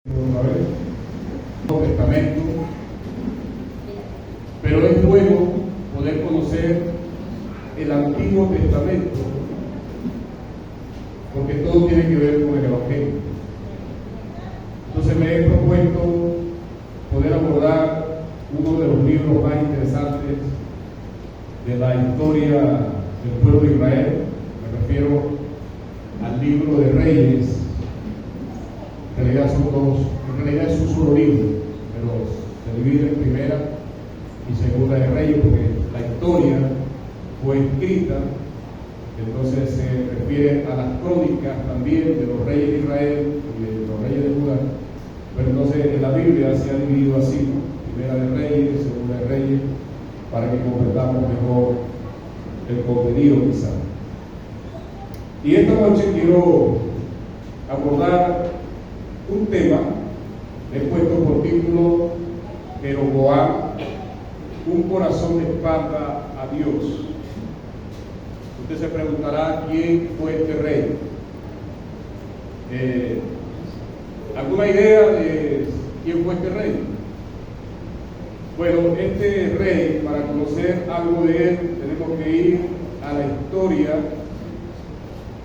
Una vez, Nuevo Testamento, pero es bueno poder conocer el Antiguo Testamento, porque todo tiene que ver con el Evangelio. Entonces me he propuesto poder abordar uno de los libros más interesantes de la historia del pueblo de Israel. Me refiero al libro de Reyes. En realidad es un solo libro, pero se divide en primera y segunda de Reyes, porque la historia fue escrita, entonces se refiere a las crónicas también de los reyes de Israel y de los reyes de Judá, pero entonces en la Biblia se ha dividido así, ¿no? Primera de Reyes, segunda de Reyes, para que comprendamos mejor el contenido quizá. Y esta noche quiero abordar un tema, he puesto por título Jeroboam, un corazón de espalda a Dios. Usted se preguntará quién fue este rey. ¿Alguna idea de quién fue este rey? Bueno, este rey, para conocer algo de él, tenemos que ir a la historia,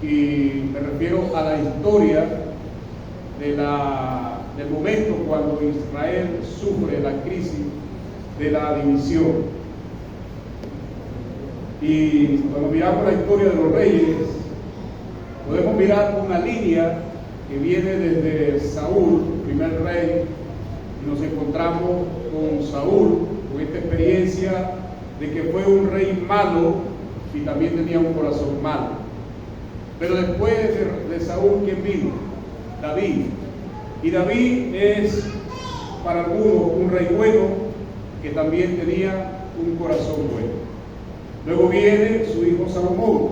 y me refiero a la historia del momento cuando Israel sufre la crisis de la división. Y cuando miramos la historia de los reyes, podemos mirar una línea que viene desde Saúl, primer rey, y nos encontramos con Saúl, con esta experiencia de que fue un rey malo y también tenía un corazón malo. Pero después de Saúl, ¿quién vino? David. Y David es para algunos un rey bueno que también tenía un corazón bueno. Luego viene su hijo Salomón,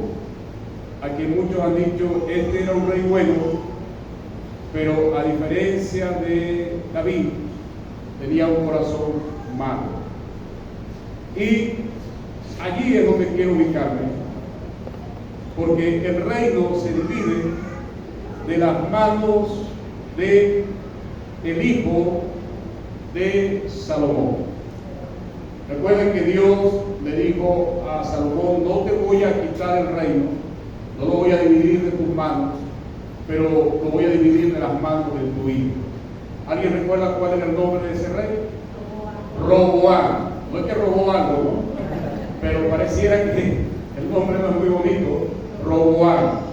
a quien muchos han dicho este era un rey bueno, pero a diferencia de David tenía un corazón malo. Y allí es donde quiero ubicarme, porque el reino se divide de las manos de el hijo de Salomón. Recuerden que Dios le dijo a Salomón: no te voy a quitar el reino, no lo voy a dividir de tus manos, pero lo voy a dividir de las manos de tu hijo. ¿Alguien recuerda cuál era el nombre de ese rey? Roboam. No es que robó algo, ¿no? Pero pareciera que el nombre no es muy bonito. Roboam.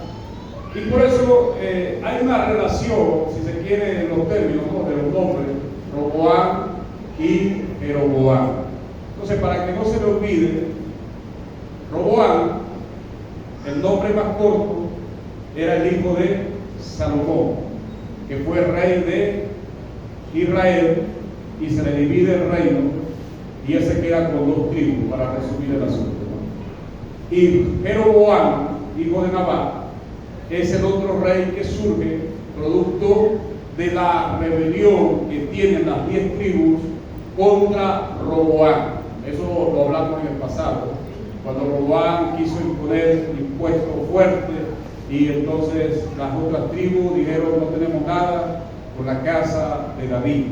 Y por eso hay una relación, si se quiere, en los términos, ¿no?, de los nombres, Roboam y Jeroboam. Entonces, para que no se le olvide, Roboam, el nombre más corto, era el hijo de Salomón, que fue rey de Israel, y se le divide el reino, y él se queda con dos tribus, para resumir el asunto, ¿no? Y Jeroboam, hijo de Nabat, es el otro rey que surge producto de la rebelión que tienen las 10 tribus contra Roboam. Eso lo hablamos en el pasado, cuando Roboam quiso imponer impuestos fuertes, y entonces las otras tribus dijeron: no tenemos nada con la casa de David.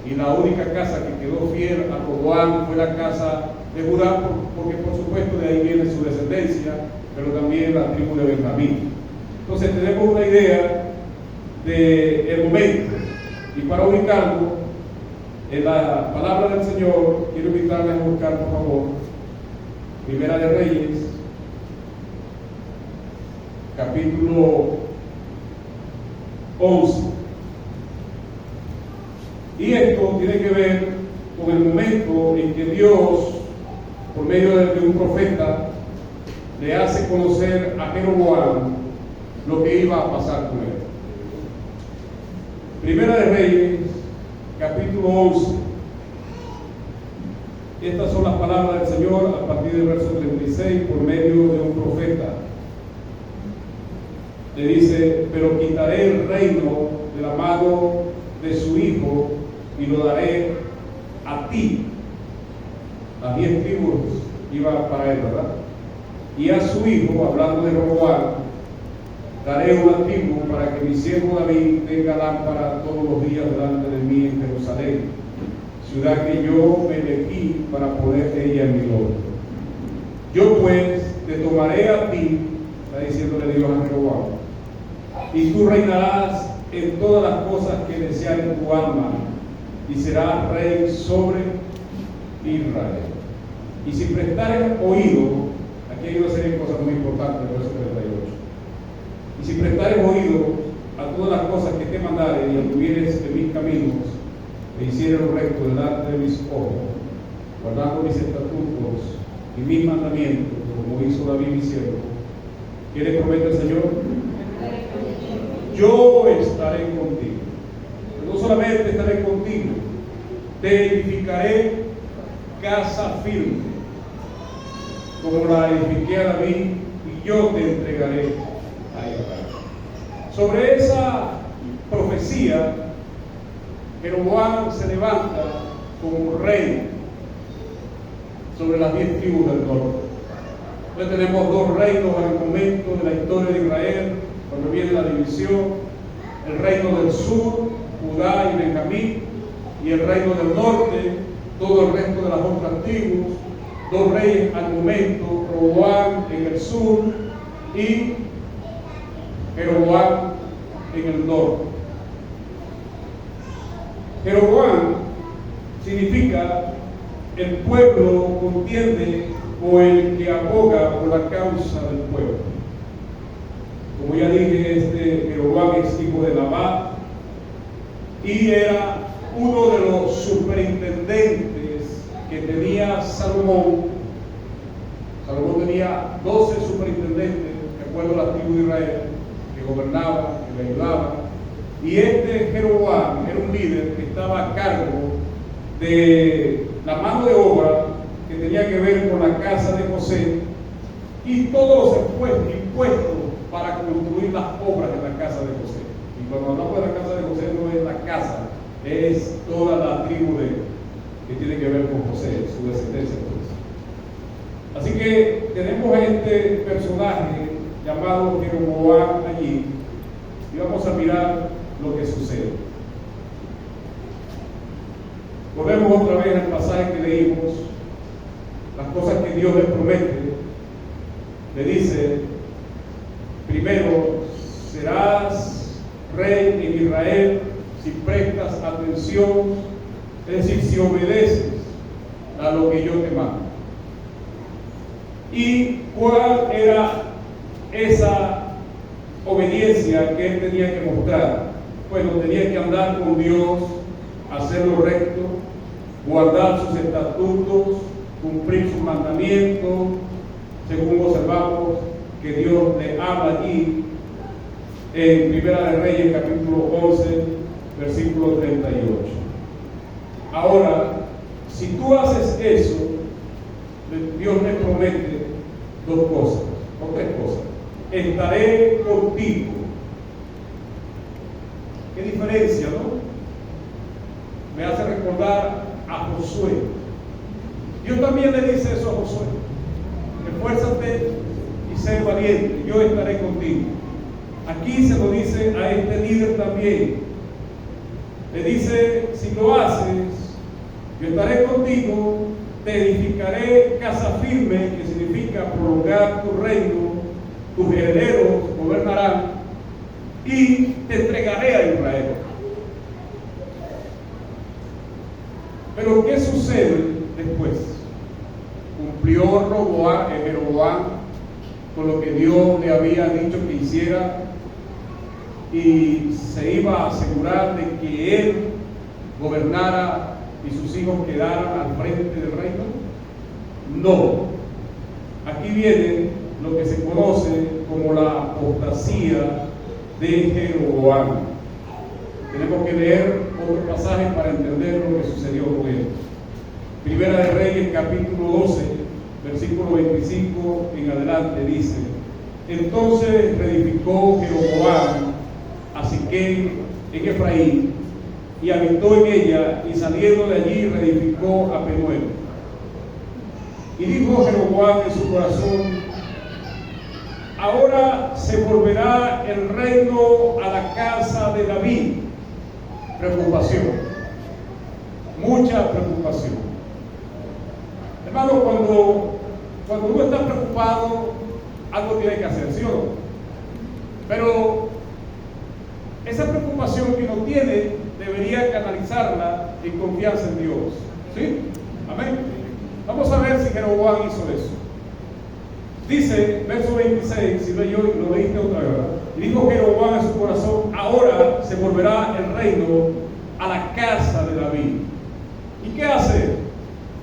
Y la única casa que quedó fiel a Roboam fue la casa de Judá, porque por supuesto de ahí viene su descendencia, pero también la tribu de Benjamín. Entonces tenemos una idea del momento, y para ubicarlo en la palabra del Señor, quiero invitarles a buscar, por favor, Primera de Reyes, capítulo 11. Y esto tiene que ver con el momento en que Dios, por medio de un profeta, le hace conocer a Jeroboam lo que iba a pasar con él. Primera de Reyes, capítulo 11. Estas son las palabras del Señor a partir del verso 36 por medio de un profeta. Le dice: pero quitaré el reino de la mano de su hijo y lo daré a ti. Las 10 tribus iban para él, ¿verdad? Y a su hijo, hablando de Roboam, daré un antiguo para que mi siervo David tenga lámpara todos los días delante de mí en Jerusalén, ciudad que yo me elegí para poner ella en mi gloria. Yo pues te tomaré a ti, está diciéndole Dios a Jeroboam, y tú reinarás en todas las cosas que deseare tu alma, y serás rey sobre Israel. Y si prestares oído, aquí hay una serie de cosas muy importantes, verso 38. Y si prestares oído a todas las cosas que te mandare y anduvieres en mis caminos, e hicieres lo recto delante de mis ojos, guardando mis estatutos y mis mandamientos, como hizo David mi siervo, ¿qué le promete el Señor? Yo estaré contigo. Pero no solamente estaré contigo, te edificaré casa firme, como la edifiqué a David, y yo te entregaré a Israel. Sobre esa profecía, Jeroboam se levanta como rey sobre las 10 tribus del norte. Entonces tenemos dos reinos en el momento de la historia de Israel, cuando viene la división: el reino del sur, Judá y Benjamín, y el reino del norte, todo el resto de las otras tribus. Dos reyes al momento, Roboam en el sur y Jeroboam en el norte. Jeroboam significa el pueblo contiende o el que aboga por la causa del pueblo. Como ya dije, Jeroboam es hijo de Nabat y era uno de los superintendentes que tenía Salomón. Salomón tenía 12 superintendentes, de acuerdo a la tribu de Israel, que gobernaban, que le ayudaban. Y Jeroboam era un líder que estaba a cargo de la mano de obra que tenía que ver con la casa de José y todos los impuestos para construir las obras de la casa de José. Y cuando hablamos de la casa de José, no es la casa, es toda la tribu que tiene que ver con José, su descendencia. Así que tenemos a este personaje llamado Jeroboam allí, y vamos a mirar lo que sucede. Volvemos otra vez al pasaje que leímos, las cosas que Dios le promete. Le dice: primero, serás rey en Israel si prestas atención, es decir, si obedeces a lo que yo te mando. ¿Y cuál era esa obediencia que él tenía que mostrar? Bueno, tenía que andar con Dios, hacer lo recto, guardar sus estatutos, cumplir sus mandamientos, según observamos que Dios le habla allí en Primera de Reyes, capítulo 11, versículo 38. Ahora, si tú haces eso, Dios le promete dos cosas, o tres cosas. Estaré contigo. Qué diferencia, ¿no? Me hace recordar a Josué. Dios también le dice eso a Josué: esfuérzate y sé valiente, yo estaré contigo. Aquí se lo dice a este líder también. Le dice: si lo haces, yo estaré contigo, te edificaré casa firme, que significa prolongar tu reino, tus herederos gobernarán, y te entregaré a Israel. Pero ¿qué sucede después? Cumplió Jeroboam con lo que Dios le había dicho que hiciera y se iba a asegurar de que él gobernara y sus hijos quedaran al frente del reino. No. Aquí viene lo que se conoce como la apostasía de Jeroboam. Tenemos que leer otro pasaje para entender lo que sucedió con él. Primera de Reyes, capítulo 12, versículo 25 en adelante, dice: entonces reedificó Jeroboam a Siquem en Efraín, y habitó en ella, y saliendo de allí reedificó a Penuel. Y dijo Jeroboam en su corazón: ahora se volverá el reino a la casa de David. Preocupación, mucha preocupación. Hermano, cuando uno está preocupado, algo tiene que hacer, ¿sí o no? Pero esa preocupación que uno tiene debería canalizarla en confianza en Dios. ¿Sí? Amén. Vamos a ver si Jeroboam hizo eso. Dice, verso 26, si no yo lo leíste otra vez, ¿verdad? Y dijo Jeroboam en su corazón, ahora se volverá el reino a la casa de David. ¿Y qué hace?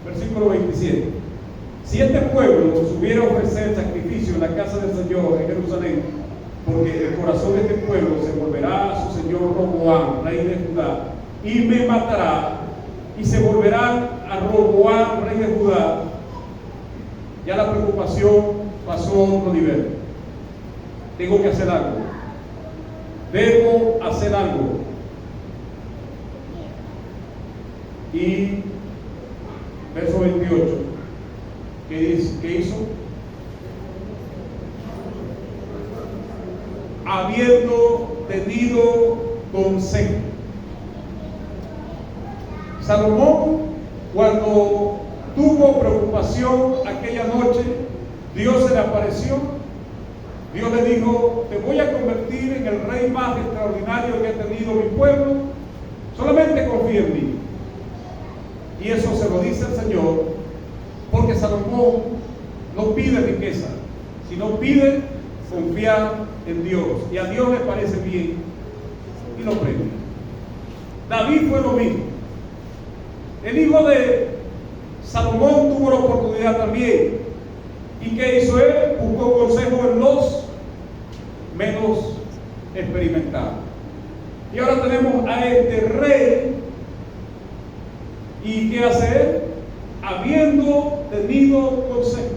Versículo 27. Si este pueblo subiera a ofrecer sacrificio en la casa del Señor en Jerusalén, porque el corazón de este pueblo se volverá a su señor Roboam, rey de Judá, y me matará, y se volverán a Roboam, rey de Judá, ya la preocupación pasó a otro nivel. Tengo que hacer algo. Debo hacer algo. Y verso 28, ¿qué hizo? Habiendo tenido consejo. Salomón, cuando tuvo preocupación aquella noche, Dios se le apareció. Dios le dijo, te voy a convertir en el rey más extraordinario que ha tenido mi pueblo, solamente confía en mí. Y eso se lo dice el Señor, porque Salomón no pide riqueza, sino pide confiar en Dios, y a Dios le parece bien y lo premia. David fue lo mismo. El hijo de Salomón tuvo la oportunidad también. ¿Y qué hizo él? Buscó consejo en los menos experimentados. Y ahora tenemos a este rey. ¿Y qué hace él? Habiendo tenido consejo.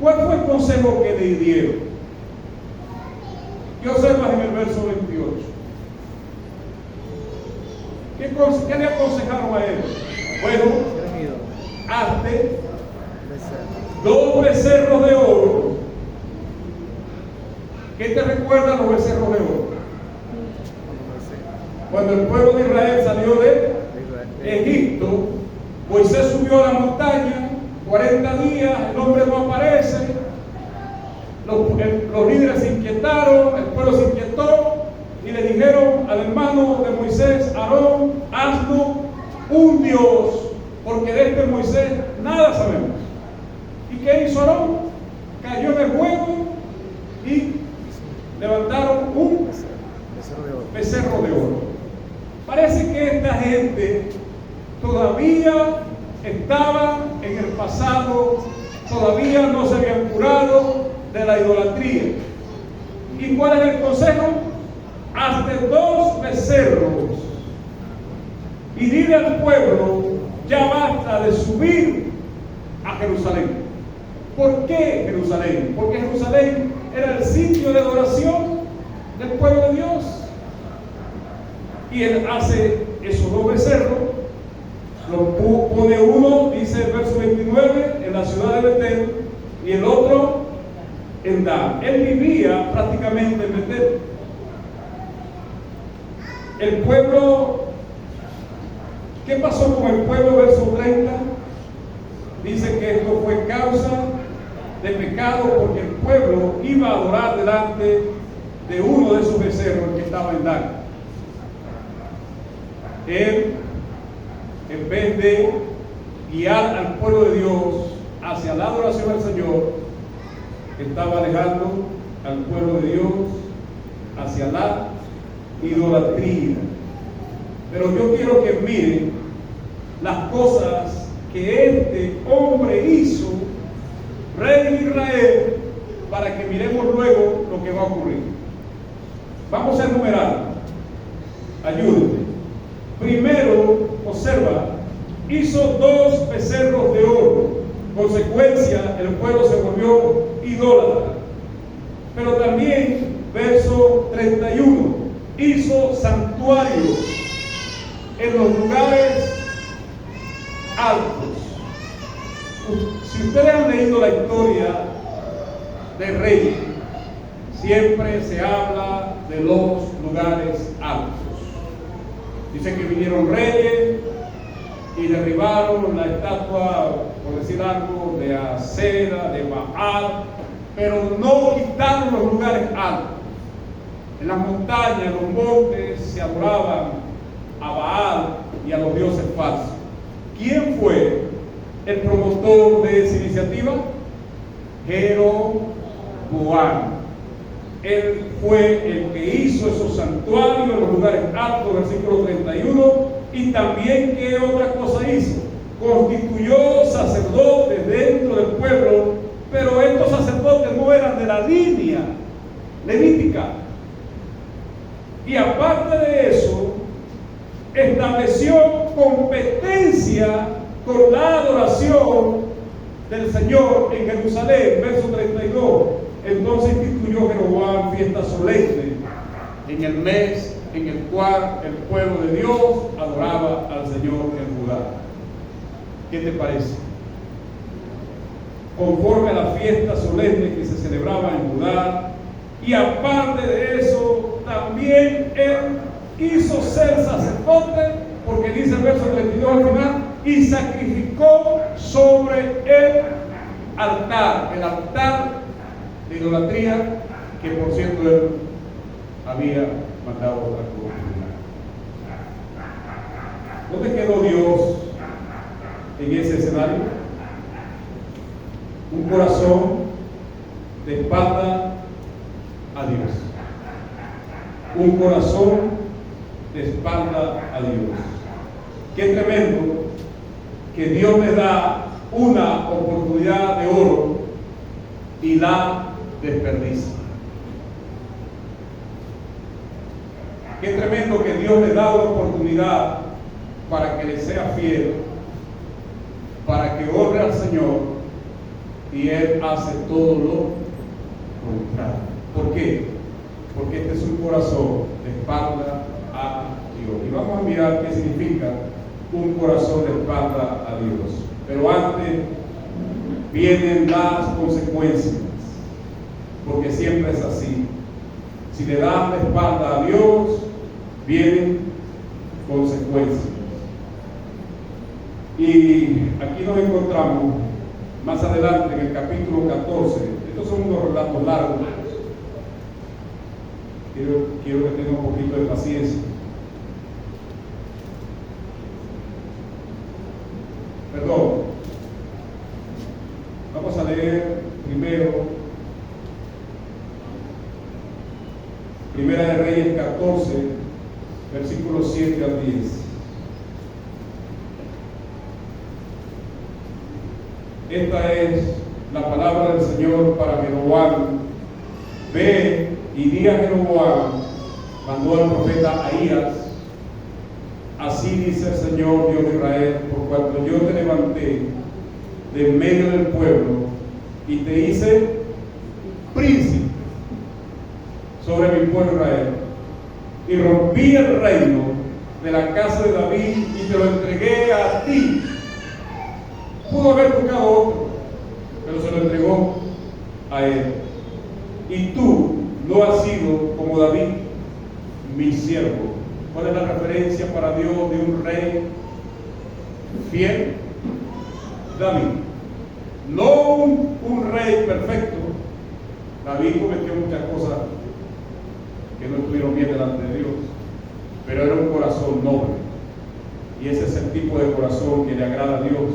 ¿Cuál fue el consejo que le dieron? ¿Qué observas en el verso 28? ¿Qué le aconsejaron a él? Bueno, hazte 2 becerros de oro. ¿Qué te recuerdan los becerros de oro? Cuando el pueblo de Israel salió de Egipto, Moisés subió a la montaña, 40 días, el hombre no aparece, los líderes se inquietaron, el pueblo se inquietó y le dijeron al hermano de Moisés, Aarón, haznos un Dios, porque de este Moisés nada sabemos. ¿Y qué hizo Aarón? Cayó en el fuego y levantaron un becerro de oro. Parece que esta gente todavía estaba en el pasado, todavía no se habían curado de la idolatría. ¿Y cuál es el consejo? Hazte 2 becerros y dile al pueblo, ya basta de subir a Jerusalén. ¿Por qué Jerusalén? Porque Jerusalén era el sitio de adoración del pueblo de Dios. Y él hace esos 2 becerros, lo pone uno, dice el verso 29, en la ciudad de Betel, y el otro en Dan. Él vivía prácticamente en Betel. El pueblo, ¿qué pasó con el pueblo? Verso 30, dice que esto fue causa de pecado porque el pueblo iba a adorar delante de uno de esos becerros que estaba en Dan. Él, en vez de guiar al pueblo de Dios hacia la adoración al Señor, estaba alejando al pueblo de Dios hacia la idolatría. Pero yo quiero que miren las cosas que este hombre hizo, rey de Israel, para que miremos luego lo que va a ocurrir. Vamos a enumerar. Ayúdenme. Primero, observa, hizo 2 becerros de oro. Consecuencia, el pueblo se volvió idólatra. Pero también, verso 31, hizo santuarios en los lugares altos. Si ustedes han leído la historia de reyes, siempre se habla de los lugares altos. Dice que vinieron reyes y derribaron la estatua, por decir algo, de Acera, de Baal, pero no quitaron los lugares altos. En las montañas, en los montes, se adoraban a Baal y a los dioses falsos. ¿Quién fue el promotor de esa iniciativa? Jeroboam. Él fue el que hizo esos santuarios en los lugares altos, versículo 31, y también, ¿qué otra cosa hizo? Constituyó sacerdotes dentro del pueblo, pero estos sacerdotes no eran de la línea levítica. Y aparte de eso, estableció competencia con la adoración del Señor en Jerusalén, verso 32. Entonces instituyó Jeroboam fiesta solemne en el mes en el cual el pueblo de Dios adoraba al Señor en Judá. ¿Qué te parece? Conforme a la fiesta solemne que se celebraba en Judá, y aparte de eso, también él quiso ser sacerdote, porque dice el verso 32 al final, y sacrificó sobre el altar de idolatría, que por cierto él había mandado otra cosa. ¿Dónde quedó Dios en ese escenario? Un corazón de espalda a Dios. Un corazón de espalda a Dios. Qué tremendo que Dios le da una oportunidad de oro y la desperdicia. Qué tremendo que Dios le da una oportunidad para que le sea fiel, para que honre al Señor, y Él hace todo lo contrario. ¿Por qué? Porque este es un corazón de espalda a Dios. Y vamos a mirar qué significa un corazón de espalda a Dios. Pero antes vienen las consecuencias, porque siempre es así. Si le das la espalda a Dios, vienen consecuencias. Y aquí nos encontramos más adelante en el capítulo 14. Estos son unos relatos largos. Quiero que tenga un poquito de paciencia. Perdón. Vamos a leer primero Primera de Reyes 14, versículos 7 al 10. Esta es la palabra del Señor para Jeroboam. Ve y di a Jeroboam, mandó al profeta Ahías: así dice el Señor Dios de Israel, por cuanto yo te levanté de en medio del pueblo y te hice príncipe sobre mi pueblo Israel, y rompí el reino de la casa de David y te lo entregué a ti. Pudo haber buscado otro, pero se lo entregó a él. Y tú no has sido como David, mi siervo. ¿Cuál es la referencia para Dios de un rey fiel? David. No un rey perfecto. David cometió muchas cosas que no estuvieron bien delante de Dios, pero era un corazón noble, y ese es el tipo de corazón que le agrada a Dios.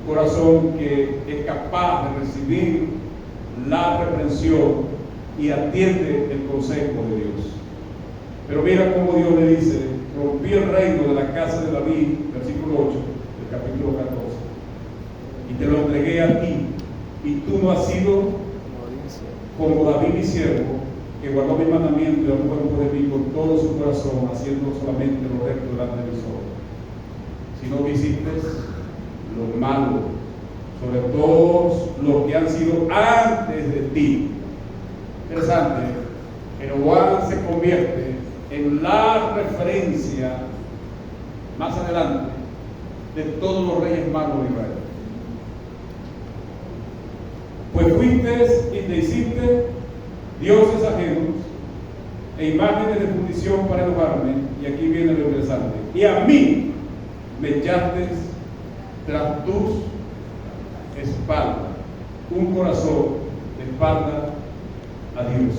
Un corazón que es capaz de recibir la reprensión y atiende el consejo de Dios. Pero mira cómo Dios le dice: rompí el reino de la casa de David, versículo 8 del capítulo 14, y te lo entregué a ti, y tú no has sido como David mi siervo, que guardó mi mandamiento y amó de mí con todo su corazón, haciendo solamente lo recto delante de mis ojos. Si no hiciste lo malo sobre todos los que han sido antes de ti. Interesante. Jeroboam se convierte en la referencia más adelante de todos los reyes malos de Israel. Pues fuiste y te hiciste dioses ajenos e imágenes de fundición para enojarme. Y aquí viene lo interesante. Y a mí me echaste tras tus espaldas un corazón de espalda a Dios.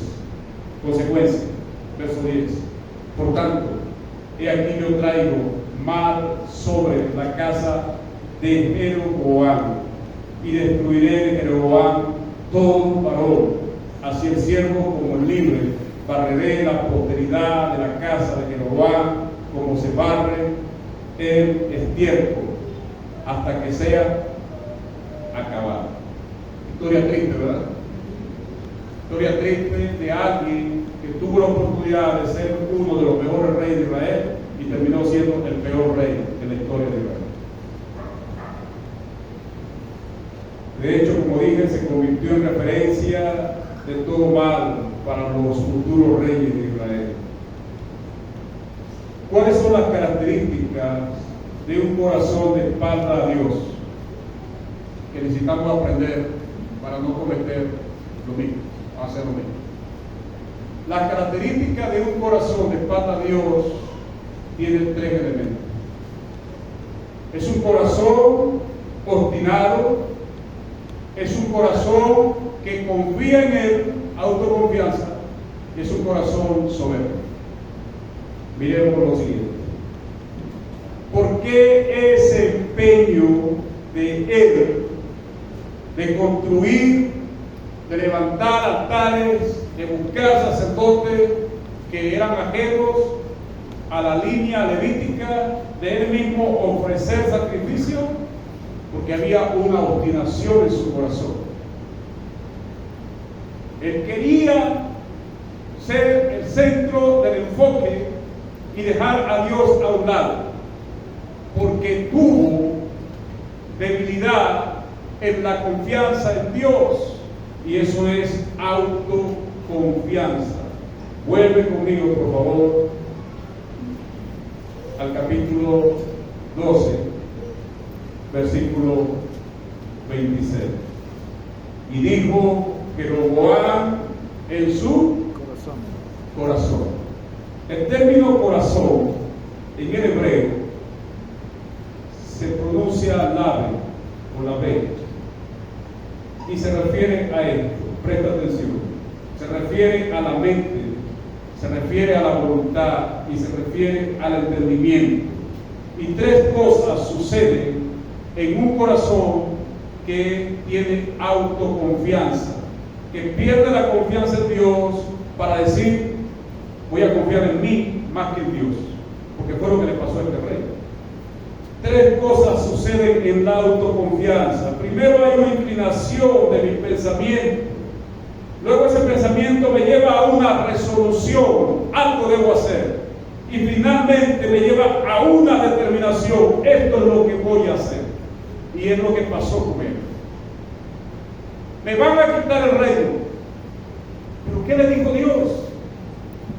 Consecuencia, verso 10. Por tanto, he aquí yo traigo mal sobre la casa de Jeroboam, y destruiré de Jeroboam todo varón, así el siervo como el libre, barreré la posteridad de la casa de Jeroboam como se barre el estiércol, hasta que sea acabado. Historia triste, ¿verdad? Historia triste de alguien que tuvo la oportunidad de ser uno de los mejores reyes de Israel y terminó siendo el peor rey de la historia de Israel. De hecho, como dije, se convirtió en referencia de todo mal para los futuros reyes de Israel. ¿Cuáles son las características de un corazón de espalda a Dios que necesitamos aprender para no cometer lo mismo, hacer lo mismo? Las características de un corazón de espalda a Dios tienen tres elementos. Es un corazón obstinado, es un corazón que confía en Él, autoconfianza, y es un corazón soberbio. Miremos lo siguiente. ¿Por qué ese empeño de Él de construir, de levantar altares, de buscar sacerdotes que eran ajenos a la línea levítica, de Él mismo ofrecer sacrificio? Porque había una obstinación en su corazón. Él quería ser el centro del enfoque y dejar a Dios a un lado, porque tuvo debilidad en la confianza en Dios, y eso es autoconfianza. Vuelve conmigo, por favor, al capítulo 12, versículo 26. Y dijo Jeroboam en su corazón. El término corazón en el hebreo se pronuncia lave o la B, y se refiere a esto. Presta atención. Se refiere a la mente, se refiere a la voluntad y se refiere al entendimiento. Y tres cosas suceden en un corazón que tiene autoconfianza, que pierde la confianza en Dios para decir: voy a confiar en mí más que en Dios, porque fue lo que le pasó a este rey. Tres cosas suceden en la autoconfianza. Primero, hay una inclinación de mi pensamiento. Luego ese pensamiento me lleva a una resolución, algo debo hacer. Y finalmente me lleva a una determinación, esto es lo que voy a hacer. Y es lo que pasó con él. Me van a quitar el reino. ¿Pero qué le dijo Dios?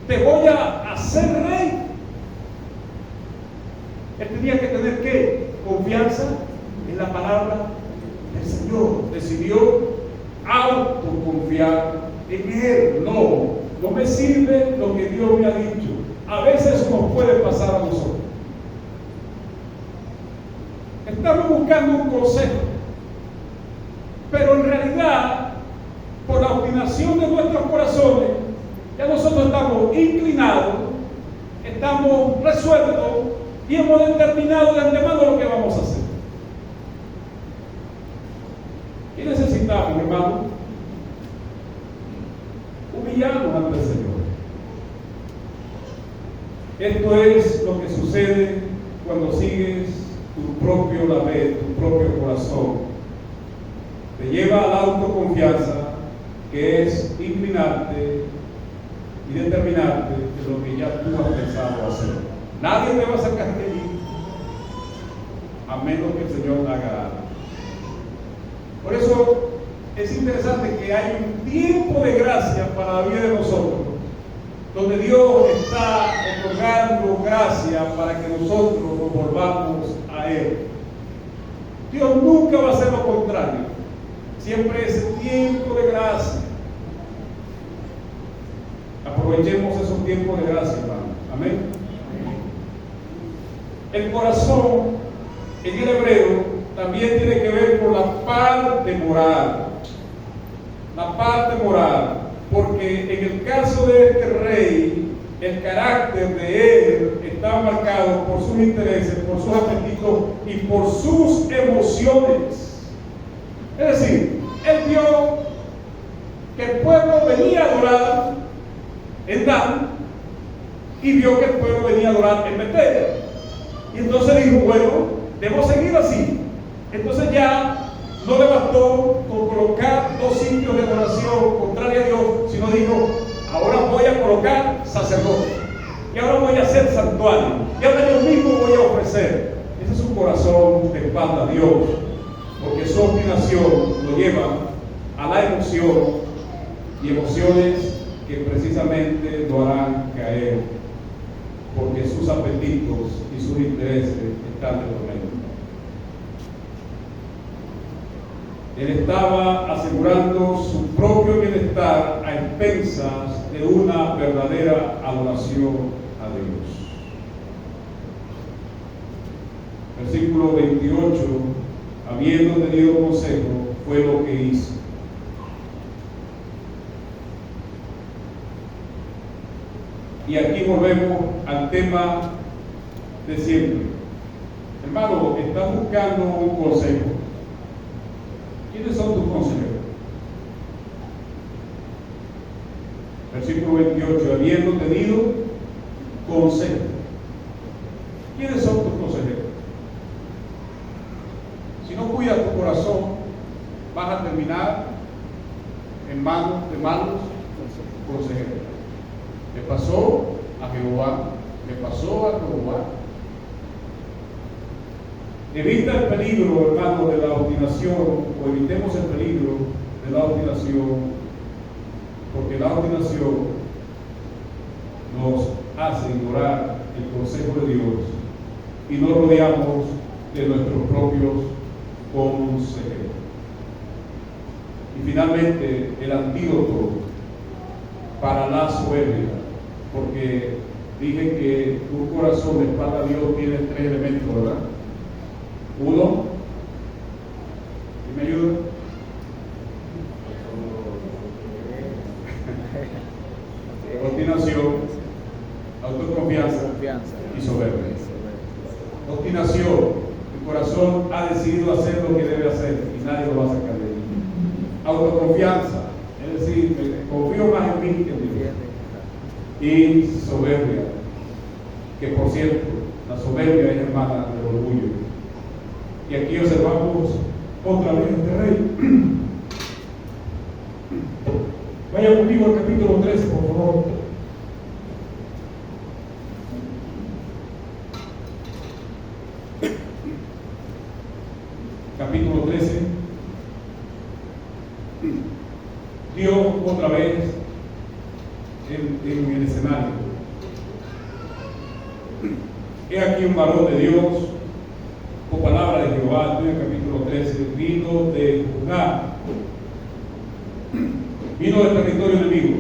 Te voy a hacer rey. Él tenía que tener ¿qué? Confianza en la palabra del Señor. Decidió autoconfiar en Él. No me sirve lo que Dios me ha dicho. A veces eso nos puede pasar a nosotros. Estamos buscando un consejo, pero en realidad, por la obstinación de nuestros corazones, ya nosotros estamos inclinados, estamos resueltos y hemos determinado de antemano lo que vamos a hacer. ¿Qué necesitamos, hermano? Humillarnos ante el Señor. Esto es lo que sucede cuando sigues tu propio laver, tu propio corazón. Te lleva a la autoconfianza, que es inclinarte y determinarte de lo que ya tú has pensado hacer. Nadie te va a sacar de allí, a menos que el Señor haga algo. Por eso es interesante que hay un tiempo de gracia para la vida de nosotros, donde Dios está otorgando gracia para que nosotros nos volvamos a Él. Dios nunca va a hacer lo contrario. Siempre es tiempo de gracia. Aprovechemos esos tiempos de gracia, hermano. Amén. El corazón en el hebreo también tiene que ver con la parte moral. La parte moral. Porque en el caso de este rey, el carácter de él estaba marcado por sus intereses, por sus apetitos y por sus emociones. Es decir, él vio que el pueblo venía a adorar en Dan y vio que el pueblo venía a adorar en Betel. Y entonces dijo, bueno, debo seguir así. Entonces ya no le bastó con colocar dos sitios de adoración contraria a Dios, sino dijo, ahora voy a colocar sacerdotes, y ahora voy a hacer santuario, y ahora yo mismo voy a ofrecer. Ese es un corazón de espalda a Dios, porque su obstinación lo lleva a la emoción, y emociones que precisamente lo harán caer, porque sus apetitos y sus intereses están de por medio. Él estaba asegurando su propio bienestar a expensas de una verdadera adoración a Dios. Versículo 28, habiendo tenido consejo, fue lo que hizo. Y aquí volvemos al tema de siempre. Hermano, estás buscando un consejo. ¿Quiénes son tus consejeros? Versículo 28, habiendo tenido consejo. ¿Quiénes son tus consejeros? Si no cuidas tu corazón, vas a terminar en manos de malos consejeros. Le pasó a Jehová, le pasó a Jehová. Evita el peligro, hermano, de la obstinación, o evitemos el peligro de la obstinación, porque la obstinación nos hace ignorar el consejo de Dios y nos rodeamos de nuestros propios consejeros. Y finalmente, el antídoto para la soberbia, porque dije que un corazón de espalda a Dios tiene tres elementos, ¿verdad? Uno, ¿y me ayuda? Obstinación, autoconfianza y soberbia. Obstinación, el corazón ha decidido hacer lo que debe hacer y nadie lo va a sacar de ahí. Autoconfianza, es decir, confío más en mí que en Dios. Y soberbia, que por cierto, la soberbia es hermana del orgullo. Y aquí observamos otra vez este rey. Vaya conmigo al capítulo 13, por favor. Capítulo 13. Dios otra vez en el escenario. He aquí un varón de Dios, por palabra de Jehová, en el capítulo 13, vino de Judá, vino del territorio enemigo,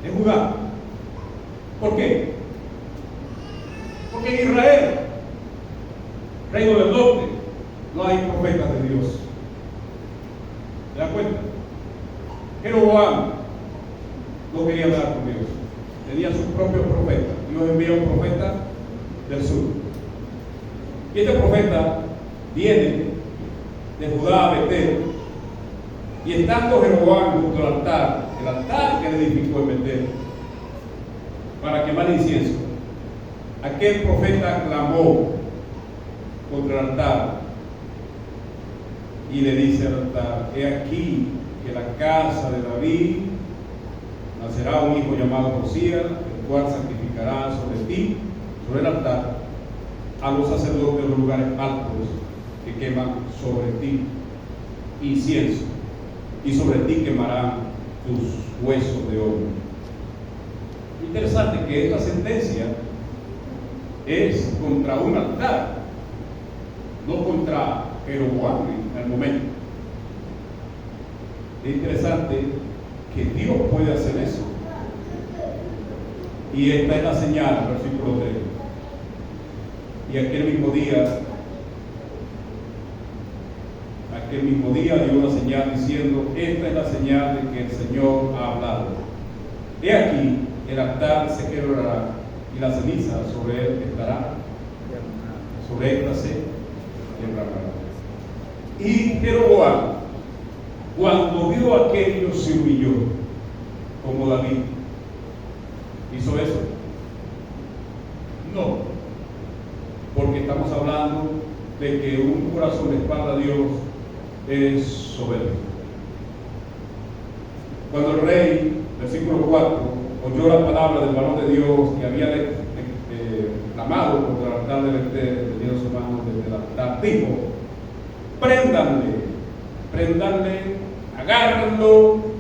de Judá. ¿Por qué? Porque en Israel, reino del norte, no hay profetas de Dios. ¿Se dan cuenta? Jeroboam no quería hablar con Dios, tenía sus propios profetas. Dios envía un profeta del sur. Y este profeta viene de Judá a Betel, y estando Jeroboam junto al altar, el altar que él edificó en Betel, para quemar incienso, aquel profeta clamó contra el altar y le dice al altar: he aquí que la casa de David nacerá un hijo llamado Josías, el cual sacrificará sobre ti, sobre el altar, a los sacerdotes de los lugares altos que queman sobre ti incienso, y sobre ti quemarán tus huesos de oro. Interesante que esta sentencia es contra un altar, no contra Jeroboam en el momento. Es interesante que Dios puede hacer eso. Y esta es la señal, versículo 3. Y aquel mismo día dio una señal diciendo: esta es la señal de que el Señor ha hablado. He aquí, el altar se quebrará y la ceniza sobre él estará, sobre esta se quebrará. Y Jeroboam, cuando vio aquello, se humilló, como David. ¿Hizo eso? No, porque estamos hablando de que un corazón de espalda a Dios es soberbio. Cuando el rey, versículo 4, oyó la palabra del varón de Dios que había clamado contra el altar de Betel, tenía su mano desde el altar, dijo: préndanle, agárrenlo.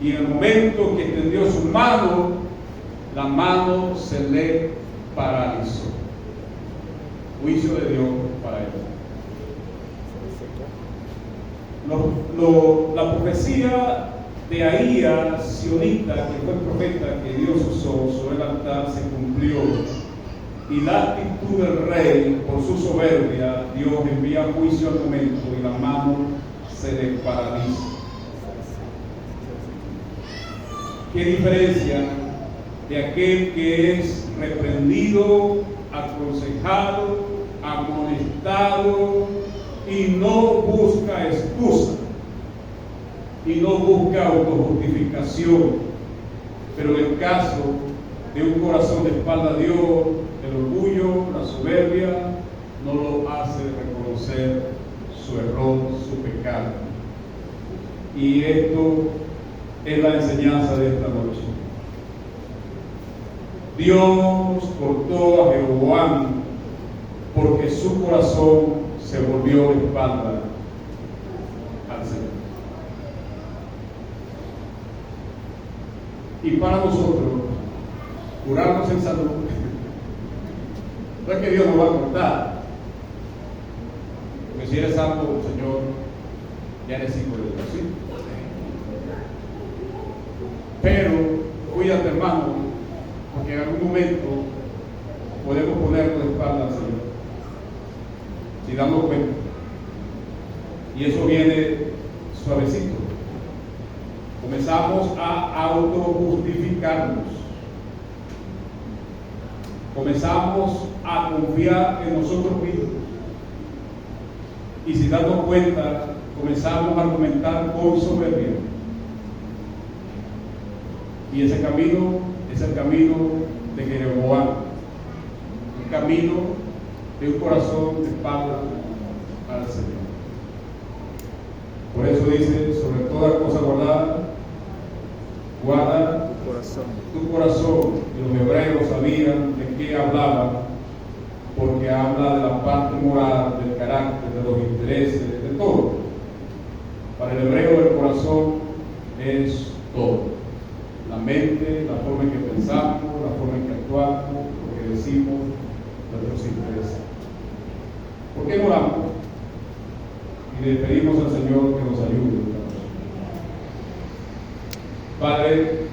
Y en el momento que extendió su mano, la mano se le paralizó. Juicio de Dios para él. La profecía de Ahías, sionita, que fue el profeta que Dios usó sobre el altar, se cumplió. Y la actitud del rey, por su soberbia, Dios envía juicio al momento y la mano se le paraliza. ¿Qué diferencia de aquel que es reprendido, aconsejado, amonestado y no busca excusa y no busca autojustificación? Pero en el caso de un corazón de espalda a Dios, el orgullo, la soberbia no lo hace reconocer su error, su pecado. Y esto es la enseñanza de esta noche. Dios cortó a Jeroboam porque su corazón se volvió de espalda al Señor. Y para nosotros, curarnos en salud, no es que Dios nos va a cortar, porque si eres santo, Señor, ya eres hijo de Dios, ¿sí? Pero cuídate, hermano, porque en algún momento podemos ponernos de espalda al Señor, si damos cuenta. Y eso viene suavecito. Comenzamos a autojustificarnos. Comenzamos a confiar en nosotros mismos. Y sin darnos cuenta, comenzamos a argumentar con soberbia. Y ese camino es el camino de Jeroboam, un camino de un corazón de espalda al Señor. Por eso dice: sobre toda cosa guarda tu corazón. Y los hebreos sabían de qué hablaba, porque habla de la parte moral, del carácter, de los intereses, de todo. Para el hebreo el corazón es todo. La mente, la forma en que pensamos, la forma en que actuamos, lo que decimos, nuestros intereses. ¿Por qué no oramos? Y le pedimos al Señor que nos ayude. Padre,